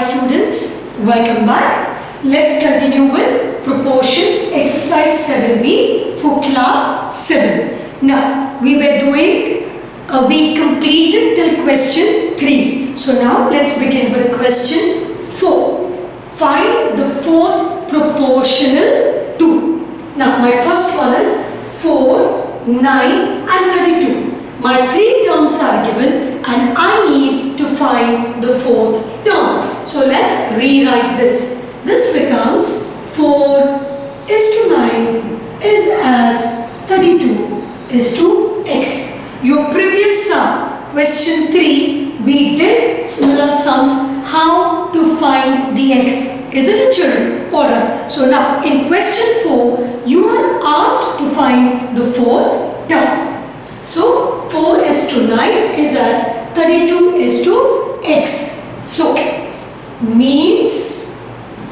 students, welcome back. Let's continue with proportion exercise 7b for class 7. Now we completed till question 3. So now let's begin with question 4. Find the fourth proportional to. Now my first one is 4, 9 and 32. My three terms are given and I need to find the fourth term. So let's rewrite this. This becomes 4 is to 9 is as 32 is to x. Your previous sum, question 3, we did similar sums, how to find the x. Is it a children? Alright. So now in question 4, you are asked to find the fourth term. So 4 is to 9 is as 32 is to x. So means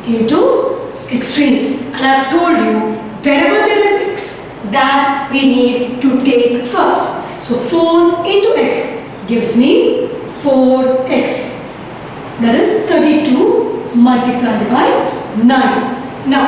into extremes. And I have told you wherever there is x, that we need to take first. So 4 into x gives me 4x. That is 32 multiplied by 9. Now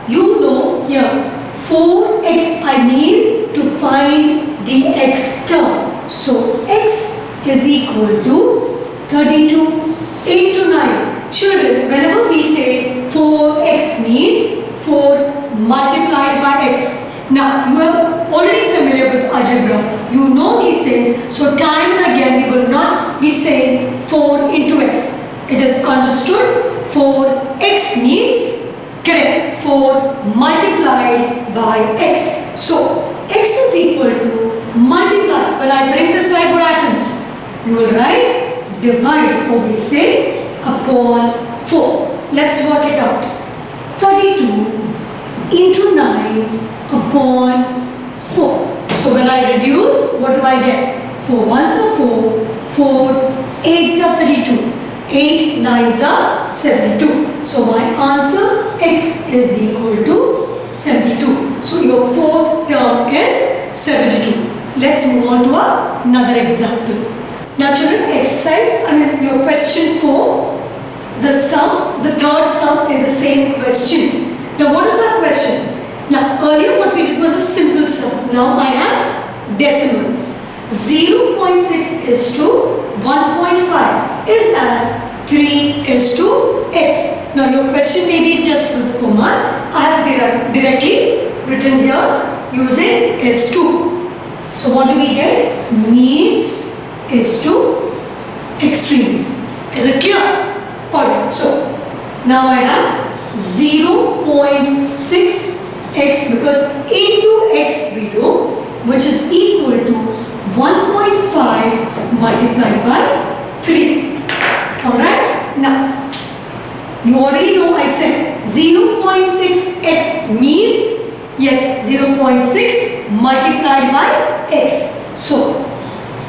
you know here 4x I need to find the x term. So x is equal to 32 into 9. Children, whenever we say 4x means 4 multiplied by x. Now you are already familiar with algebra. You know these things. So time and again we will not be saying 4 into x. It is understood 4x means correct 4 multiplied by x. So x is equal to multiply. When I bring this side, what happens? You will write divide or we say upon 4. Let's work it out. 32 into 9 upon 4. So when I reduce, what do I get? 4 ones are 4, 4 8s are 32, 8 9s are 72. So my answer x is equal to 72. So your fourth term is 72. Let's move on to another example. Now children, your question 4, the third sum in the same question. Now what is our question? Now earlier what we did was a simple sum. Now I have decimals. 0.6 is to 1.5 is as 3 is to x. Now your question may be just with commas. I have directly written here using is to. So what do we get? Means is to extremes. Is it clear? Alright. So now I have 0.6x because into x we do, which is equal to 1.5 multiplied by 3. Alright. Now you already know I said 0.6x means yes 0.6 multiplied by x. So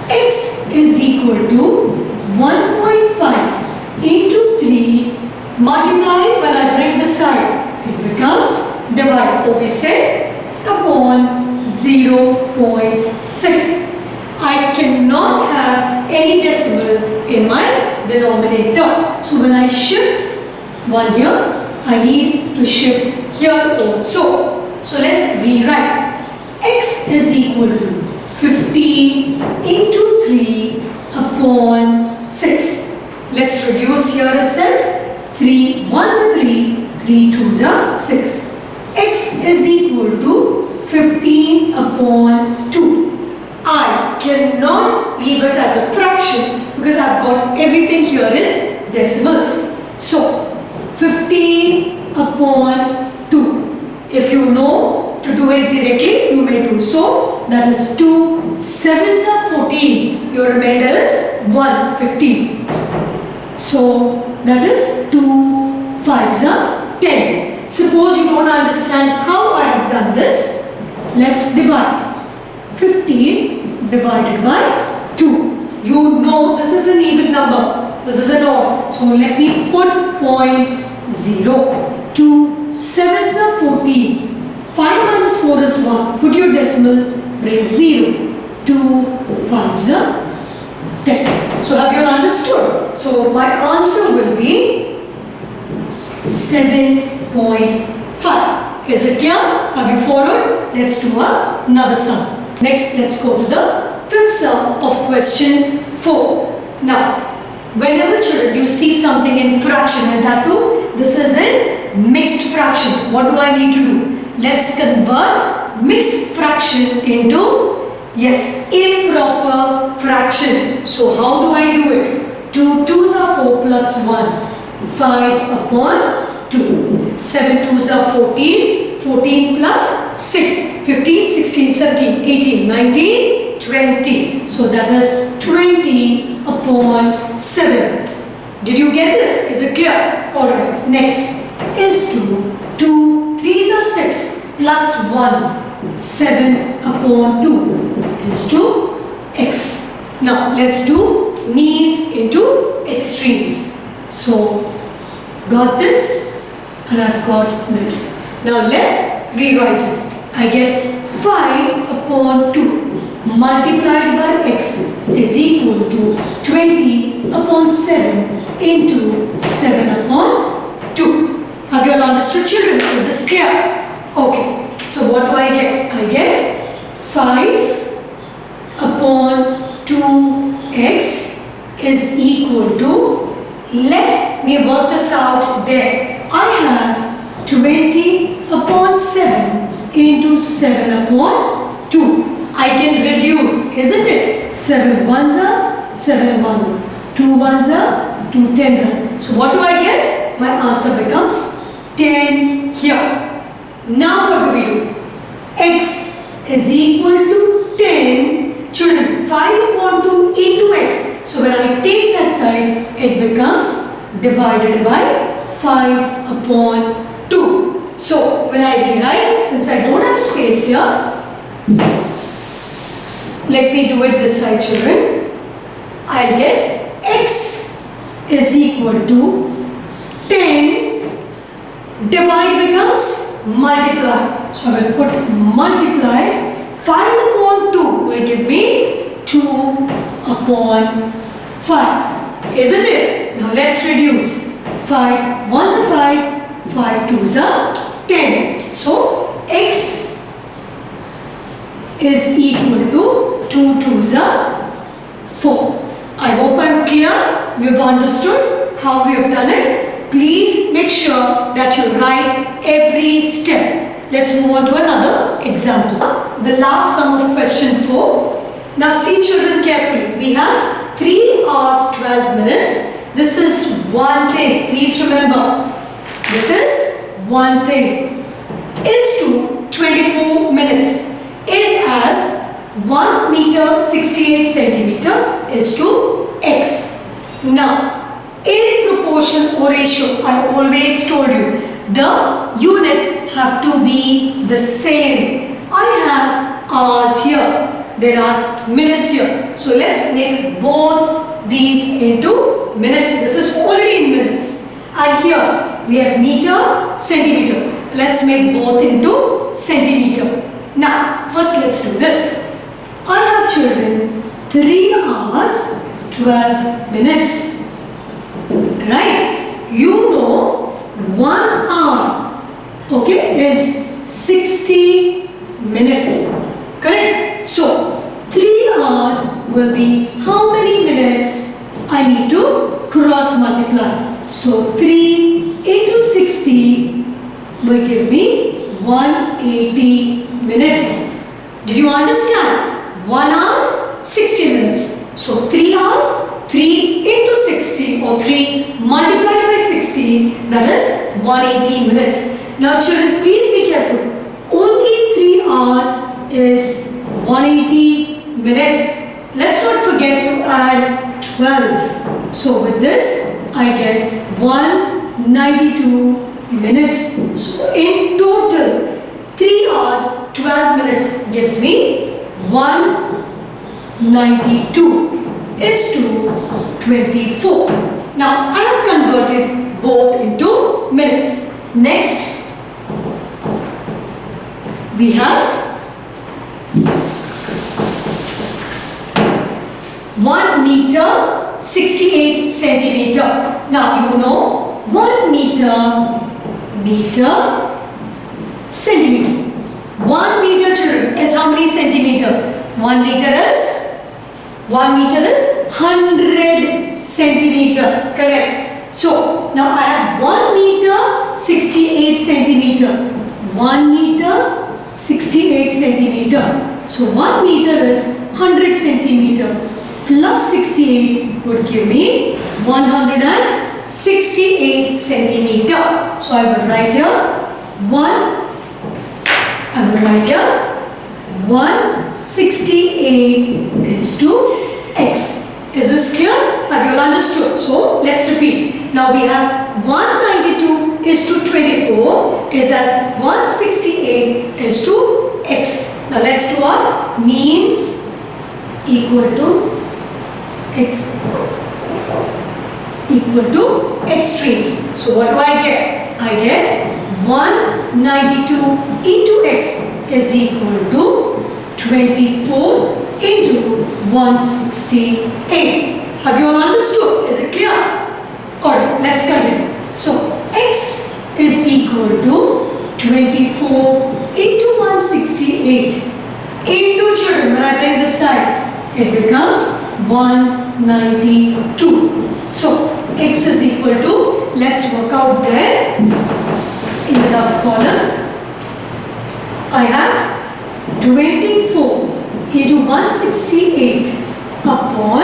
x is equal to 1.5 into 3 multiplied when I bring the side. It becomes divide or we say upon 0.6. I cannot have any decimal in my denominator. So when I shift one here, I need to shift here also. So let's rewrite. X is equal to 15 into 3 upon 6. Let's reduce here itself. 3 1s are 3, 3 2s are 6. X is equal to 15 upon 2. I cannot leave it as a fraction because I've got everything here in decimals. So 15 upon 2. If you know to do it directly, you may do so. That is 2 7s are 14. Your remainder is 1 15. So that is 2 5s are 10. Suppose you don't understand how I have done this. Let's divide. 15 divided by 2. You know this is an even number. This is an odd. So let me put 0.0. 2 7s are 14. 5 minus 4 is 1. Put your decimal, bring 0. 2 5s are 10. So have you understood? So my answer will be 7.5. Is it clear? Have you followed? Let's do another sum. Next, let's go to the fifth sum of question 4. Now, whenever children you see something in fraction, and that too, this is in mixed fraction. What do I need to do? Let's convert mixed fraction into, yes, improper fraction. So how do I do it? 2 2s are 4 plus 1. 5 upon 2. 7 2s are 14. 14 plus 6. 15, 16, 17, 18, 19, 20. So that is 20 upon 7. Did you get this? Is it clear? Alright. Next is 2 3s are 6 plus 1. 7 upon 2 is 2x. Now let's do means into extremes. So got this and I've got this. Now let's rewrite it. I get 5 upon 2 multiplied by x is equal to 20 upon 7 into 7 upon 2. Have you all understood, children? Is this clear? Okay. So what do I get? I get 5 upon 2x is equal to, let me work this out there. I have 20 upon 7 into 7 upon 2. I can reduce, isn't it? 7 ones are 7 ones are, 2 ones are 2 tens are. So what do I get? My answer becomes 10 here. Now what do we do? X is equal to 10. Children, 5 upon 2 into x. So when I take that side, it becomes divided by 5 upon 2. So when I rewrite, since I don't have space here, let me do it this side, children. I'll get x is equal to 10. Divide becomes multiply. So I will put multiply. 5 upon 2 will give me 2 upon 5. Isn't it? Now let's reduce. 5 ones are 5, 5 twos are 10. So x is equal to 2 twos are 4. I hope I'm clear. You've understood how we have done it. Please make sure that you write every step. Let's move on to another example. The last sum of question 4. Now see, children, carefully. We have 3 hours 12 minutes. This is one thing. Please remember. This is one thing. Is to 24 minutes. Is as 1 meter 68 centimeter is to x. Now, in proportion or ratio, I always told you, the units have to be the same. I have hours here. There are minutes here. So let's make both these into minutes. This is already in minutes. And here we have meter, centimeter. Let's make both into centimeter. Now, first let's do this. I have, children, 3 hours 12 minutes. Right? You know 1 hour, okay, is 60 minutes. Correct? So 3 hours will be how many minutes? I need to cross multiply. So 3 into 60 will give me 180 minutes. Did you understand? 1 hour, 60 minutes. So 3 hours, 3 into 60 or 3 multiplied by 60, that is 180 minutes. Now children, please be careful. Only 3 hours is 180 minutes. Let's not forget to add 12. So with this, I get 192 minutes. So in total, 3 hours, 12 minutes gives me 192 is to 24. Now I have converted both into minutes. Next, we have 1 meter 68 centimeter. Now you know 1 meter meter, centimeter. 1 meter, children, is how many centimeter? 1 meter is 100 centimeter. Correct. So now I have 1 meter 68 centimeter. 1 meter 68 centimeter. So 1 meter is 100 centimeter plus 68 would give me 168 centimeter. So I will write here 168 is to x. Is this clear? Have you all understood? So let's repeat. Now we have 192 is to 24 is as 168 is to x. Now let's do our means equal to x equal to extremes. So what do I get? I get 192 into x is equal to 24 into 168. Have you all understood? Is it clear? Alright, let's continue. So x is equal to 24 into 168 into, children, when I bring this side, it becomes 192. So x is equal to, let's work out there in the rough column. I have 24 into 168 upon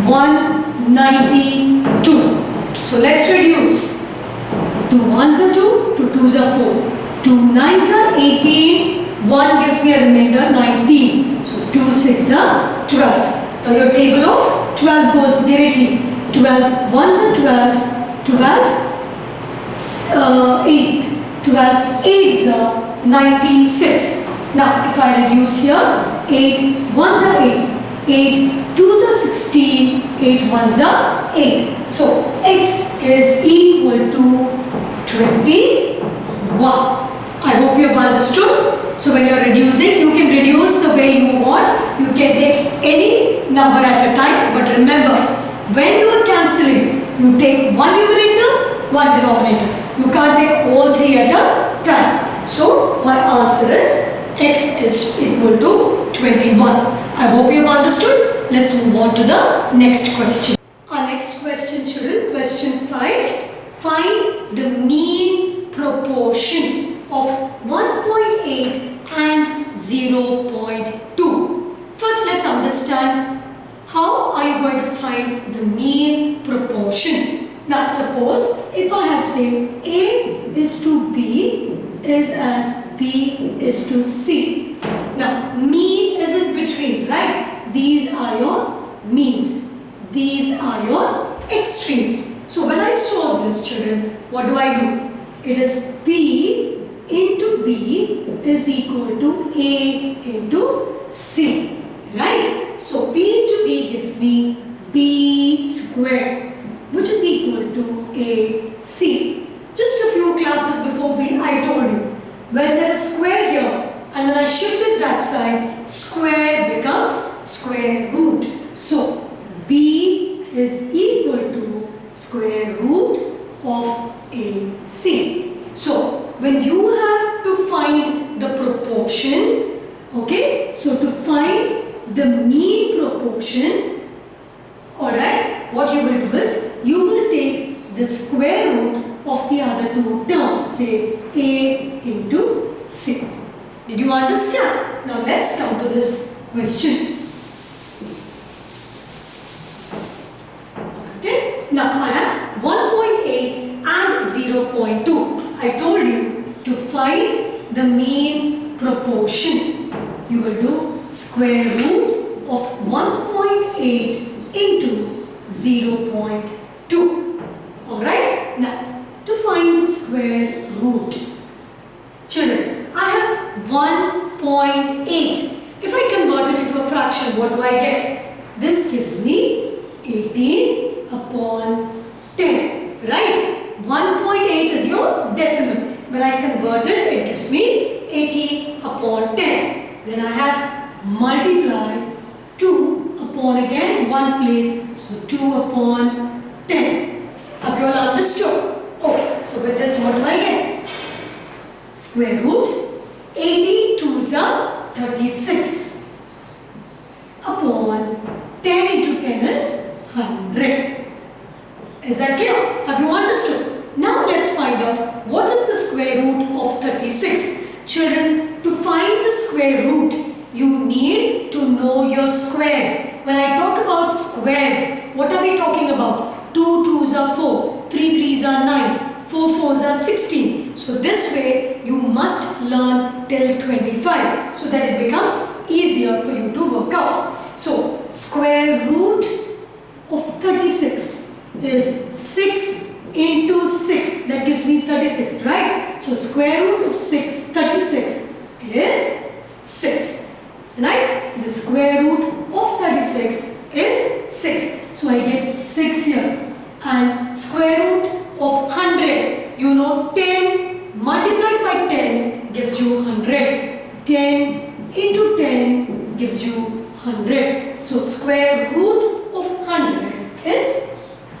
192. So let's reduce. 2 1s are 2, 2 2s are 4, 2 9s are 18, 1 gives me a remainder 19. So 2 6 are 12. Now your table of 12 goes directly. 12 1s are 12, 12 8, 12 8s are 96. Now if I reduce here, 8 1s are 8, 8 2s are 16, 8 1s are 8. So x is equal to 21. I hope you have understood. So when you are reducing, you can reduce the way you want. You can take any number at a time. But remember, when you are cancelling, you take one numerator, one denominator. You can't take all three at a time. So my answer is x is equal to 21. I hope you have understood. Let's move on to the next question. Our next question, children, question 5. Find the mean proportion of 1.8 and 0.2. First, let's understand how are you going to find the mean proportion. Now, suppose if I have say A is to B is as B is to C. Now, mean is in between, right? These are your means. These are your extremes. So when I solve this, children, what do? It is B into B is equal to A into C, right? So B into B gives me B square, which is equal to AC. Just a few classes before I told you, when there is square here and when I shifted that side, square becomes square root. So B is equal to square root of AC. So when you have to find the proportion, okay, so to find the mean proportion, alright, what you will do is you will take the square root of the other two terms, say A into C. Did you understand? Now let's come to this question. Okay, now I have 1.8 and 0.2. I told you to find the mean proportion. You will do square root of 1.8 into 0.2. Alright, now to find the square root. Children, I have 1.8. If I convert it into a fraction, what do I get? This gives me 18 upon 10, right? 1.8 is your decimal. When I convert it, it gives me 18 upon 10. Then I have multiply 2 upon again one place, so 2 upon 10. Have you all understood? Okay. So with this, what do I get? Square root 80 twos are 36 upon 10 into 10 is 100. Is that clear? Have you understood? Now let's find out what is the square root of 36. Children, to find the square root, you need to know your squares. When I talk about squares, what are we talking about? 2 twos are 4, 3 threes are 9, 4 fours are 16. So this way, you must learn till 25 so that it becomes easier for you to work out. So, square root of 36 is 6 into 6. That gives me 36, right? So, square root of 36 is 6, right? The square root of 36 is 6. So, I get 6 here. And square root of 100, you know 10 multiplied by 10 gives you 100. 10 into 10 gives you 100. So, square root of 100 is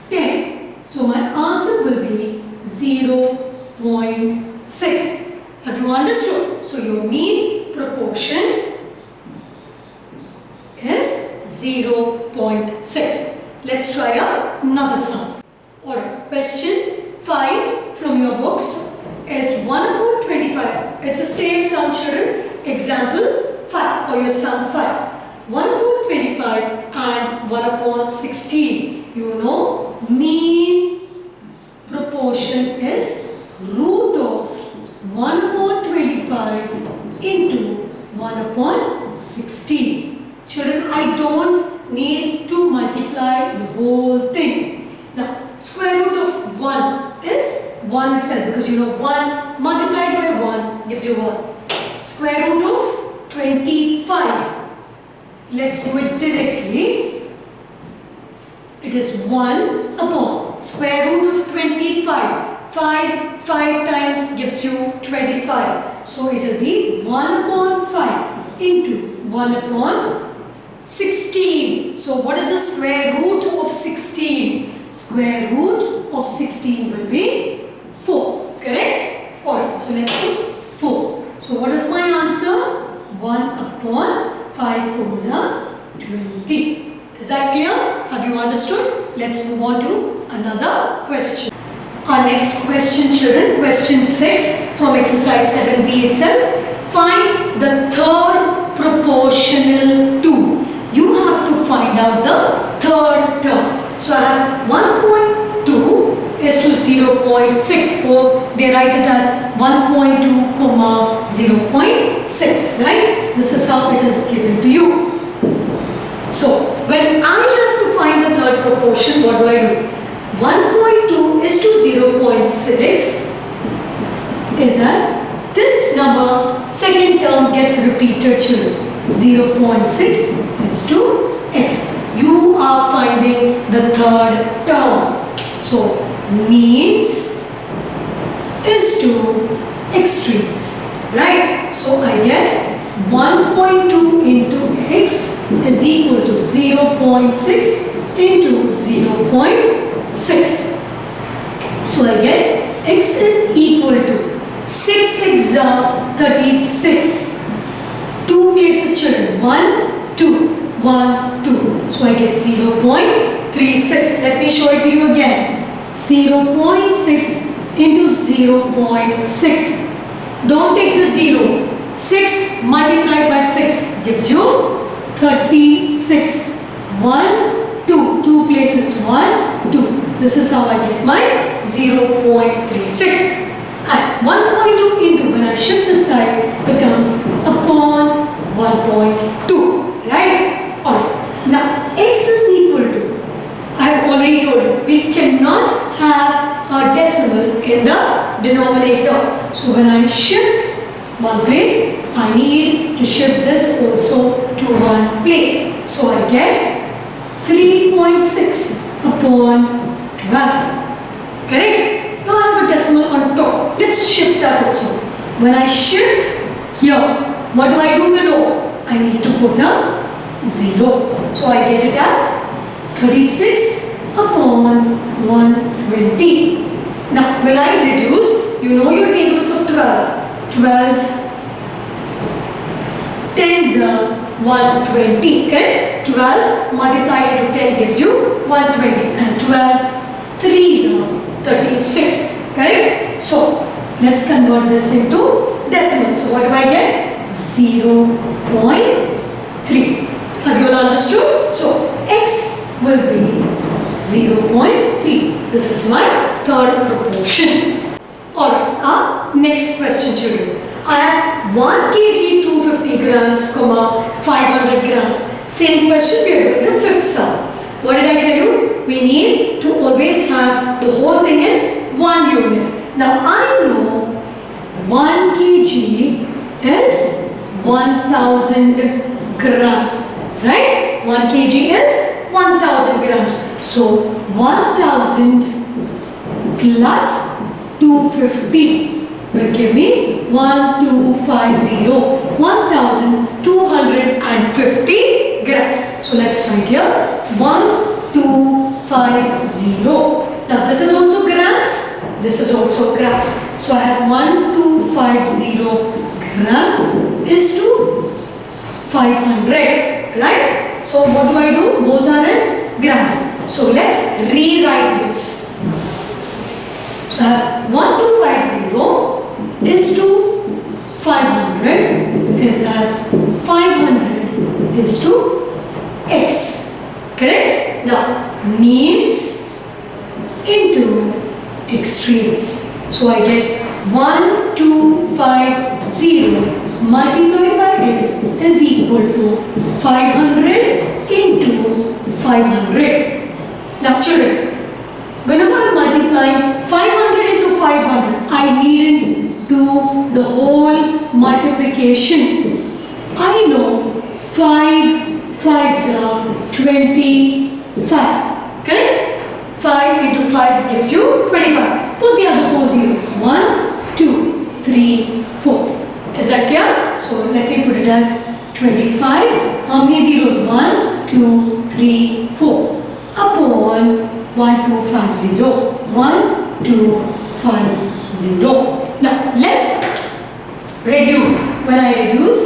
10. So, my answer will be 0.6. Have you understood? So, your mean proportion is 0.6. Let's try another sum. Alright, question 5 from your books is 1 upon 25. It's the same sum, children. Example 5 or your sum 5. 1 upon 25 and 1 upon 16. You know, mean proportion is root of 1 upon 25 into 1 upon 16. Children, I don't need to multiply the whole thing. Now, square root of 1 is 1 itself, because you know 1 multiplied by 1 gives you 1. Square root of 25. Let's do it directly. It is 1 upon square root of 25. 5 times gives you 25. So it will be 1 upon 5 into 1 upon 16. So what is the square root of 16? Square root of 16 will be 4. Correct? Alright, so let's put 4. So what is my answer? 1 upon 5 fours are 20. Is that clear? Have you understood? Let's move on to another question. Our next question, children, question 6 from exercise 7b itself. Find the third proportional to. You have to find out the third term. So I have 1.2 is to 0.64. They write it as 1.2 comma 0.6, right? This is how it is given to you. So when I have to find the third proportion, what do? 1.2 is to 0.6 is as this number, second term gets repeated, children. 0.6 is to x. You are finding the third term. So, means is to extremes, right? So, I get 1.2 into x is equal to 0.6 into 0.6. So, I get x is equal to 6 6 are 36. 2 places, children. 1, 2. 1, 2. So I get 0.36. Let me show it to you again. 0.6 into 0.6. Don't take the zeros. 6 multiplied by 6 gives you 36. 1, 2. 2 places. 1, 2. This is how I get my 0.36. And 1.2 into, when I shift the side, becomes upon 1.2. Right? Alright. Now, x is equal to, I have already told you, we cannot have a decimal in the denominator. So, when I shift one place, I need to shift this also to one place. So, I get 3.6 upon 12. Correct? Now I have a decimal on top. Let's shift that also. When I shift here, what do I do below? I need to put a 0. So I get it as 36 upon 120. Now when I reduce, you know your tables of 12. 12 tens are 120, correct? 12 multiplied into 10 gives you 120, and 12 threes are 36, correct? So let's convert this into decimal. So what do I get? 0.3. Have you all understood? So x will be 0.3. This is my third proportion. Alright, our next question, children. I have 1 kg 250 grams, 500 grams. Same question, we are doing the fifth sum. What did I tell you? We need to always have the whole thing in 1 unit. Now I know 1 kg is 1000 grams. Right? 1 kg is 1000 grams. So 1000 plus 250 will give me 1250, 1250 grams. So let's write here 1250. Now this is also grams, this is also grams. So I have 1250 grams is to 500, right? So what do I do? Both are in grams. So let's rewrite this. So I have 1250 is to 500 is as 500 is to x, correct? Now means into extremes. So I get 1250 multiplied by x is equal to 500 into 500. Now children, whenever I am multiplying 500 into 500, I needn't do the whole multiplication. I know 5 5s are 25, correct? 5 into 5 gives you 25. Put the other 4 zeros. 1, 2, 3, 4. Is that clear? So let me put it as 25. How many zeros? 1, 2, 3, 4. Upon 1250. 1250. Now let's reduce. When I reduce,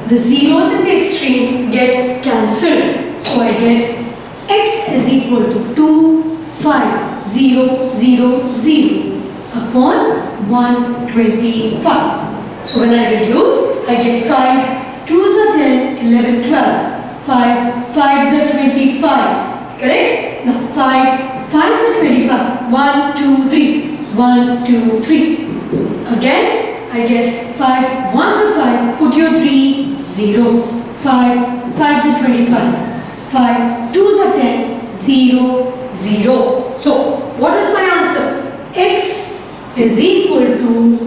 the zeros in the extreme get cancelled. So I get x is equal to 2500 upon 125. So when I reduce, I get 5 2s are 10, 11, 12. 5 5s are 25. Correct? Now 5 5s are 25. 1, 2, 3. 1, 2, 3. Again, I get 5 1s are 5. Put your 3 zeros. 5 5s are 25. 5 2s are 10. 0, 0. So, what is my answer? X is equal to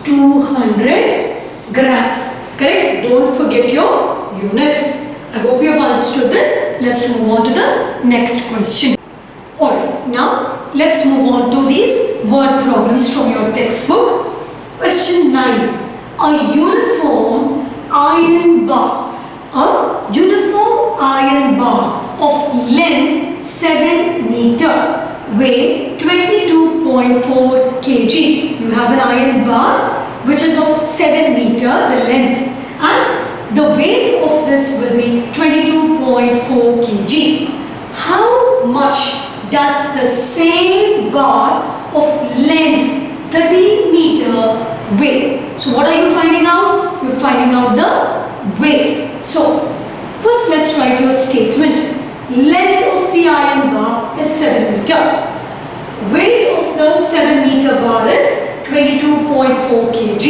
200 grams. Correct? Don't forget your units. I hope you have understood this. Let's move on to the next question. Alright, now let's move on to these word problems from your textbook. Question 9. A uniform iron bar. A uniform iron bar of length 7 meter, weight 22.4 kg. You have an iron bar which is of 7 meter, the length, and the weight of this will be 22.4 kg. How much does the same bar of length 30 meter weigh? So what are you finding out? You're finding out the weight. So first let's write your statement. Length of the iron bar is 7 meter. Weight of the 7 meter bar is 22.4 kg.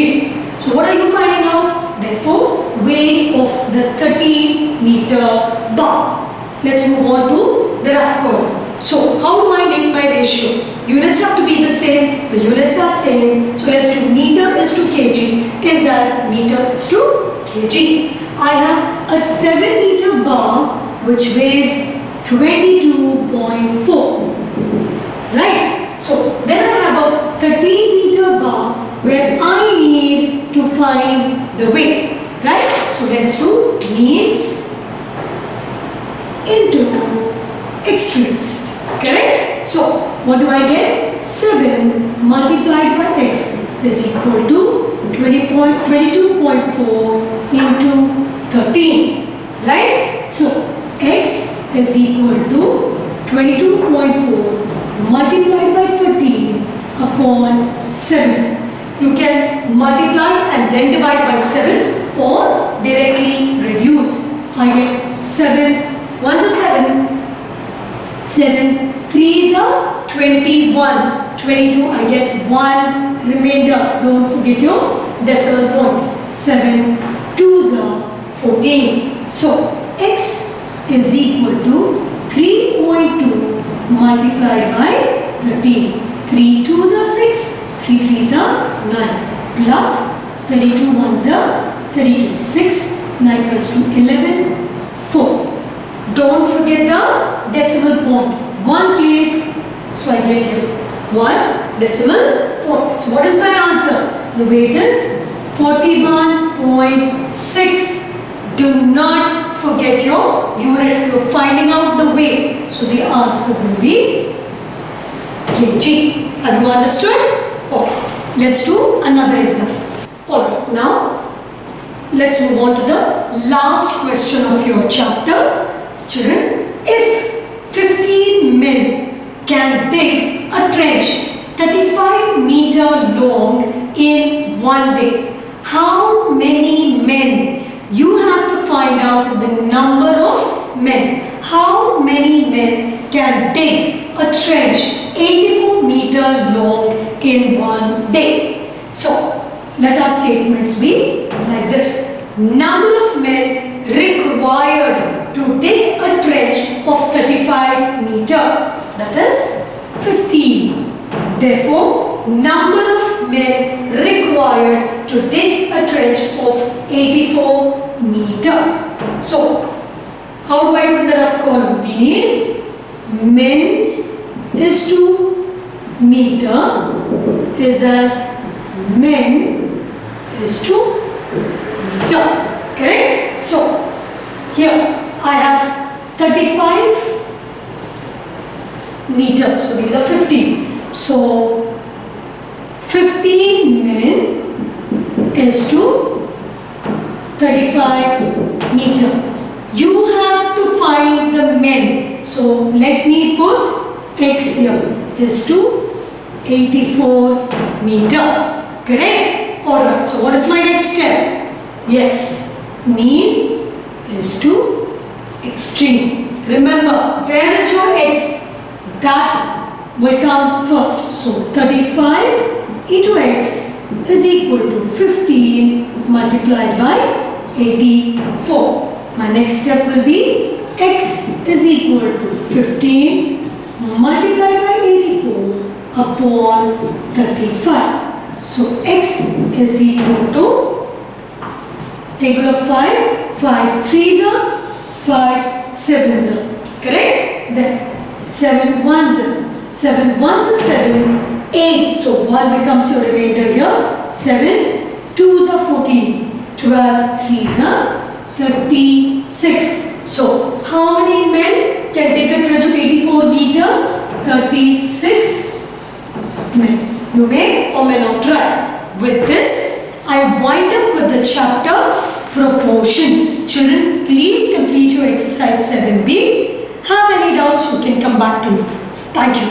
So what are you finding out? Therefore, weight of the 30 meter bar. Let's move on to the rough code. So how do I make my ratio? Units have to be the same. The units are same. So let's do meter is to kg is as meter is to kg. I have a 7 meter bar which weighs 22.4. Right? So then I have a 13 meter bar where I need to find the weight. Right? So let's do means into extremes. Correct? So what do I get? 7 multiplied by x is equal to 22.4 into 13. Right? So, x is equal to 22.4 multiplied by 13 upon 7. You can multiply and then divide by 7 or directly reduce. I get 7, 1 is 7, 7, 3 is a 21, 22, I get 1 remainder. Don't forget your decimal point. 7, 2 is a 14. So, x is equal to 3.2 multiplied by 13. 3 2s are 6, 3 3s are 9 plus 32 1s are 32, 6, 9 plus 2, 11, 4. Don't forget the decimal point. 1 place, so I get here 1 decimal point. So what is my answer? The weight is 41.6. Do not forget your unit. You're finding out the weight. So the answer will be kg. Have you understood? Okay. Let's do another example. Alright, now let's move on to the last question of your chapter. Children, if 15 men can dig a trench 35 meter long in one day, how many men? You have to find out the number of men. How many men can dig a trench 84 meter long in one day? So, let our statements be like this. Number of men required to dig a trench of 35 meter. That is 15. Therefore, number of men required to dig a trench of 84 meter. So, how do I do in the rough column? We need men is to meter is as men is to meter. Correct? So, here I have 35 meters. So, these are 15. So, 15 men is to 35 meter. You have to find the men. So, let me put x here is to 84 meter. Correct? Alright. So, what is my next step? Yes. Mean is to extreme. Remember, where is your x? That will come first. So, 35 into x is equal to 15 multiplied by 84. My next step will be x is equal to 15 multiplied by 84 upon 35. So, x is equal to table of 5, 5 3s are, 5 7s are. Correct? Then 7 1s are. 7 1s are 7, 8. So 1 becomes your remainder here. 7 2s are 14, 12 3s are 36. So how many men can take a trench of 84 meter? 36 men. You may or may not try. With this, I wind up with the chapter proportion. Children, please complete your exercise 7B. Have any doubts, you can come back to me. Thank you.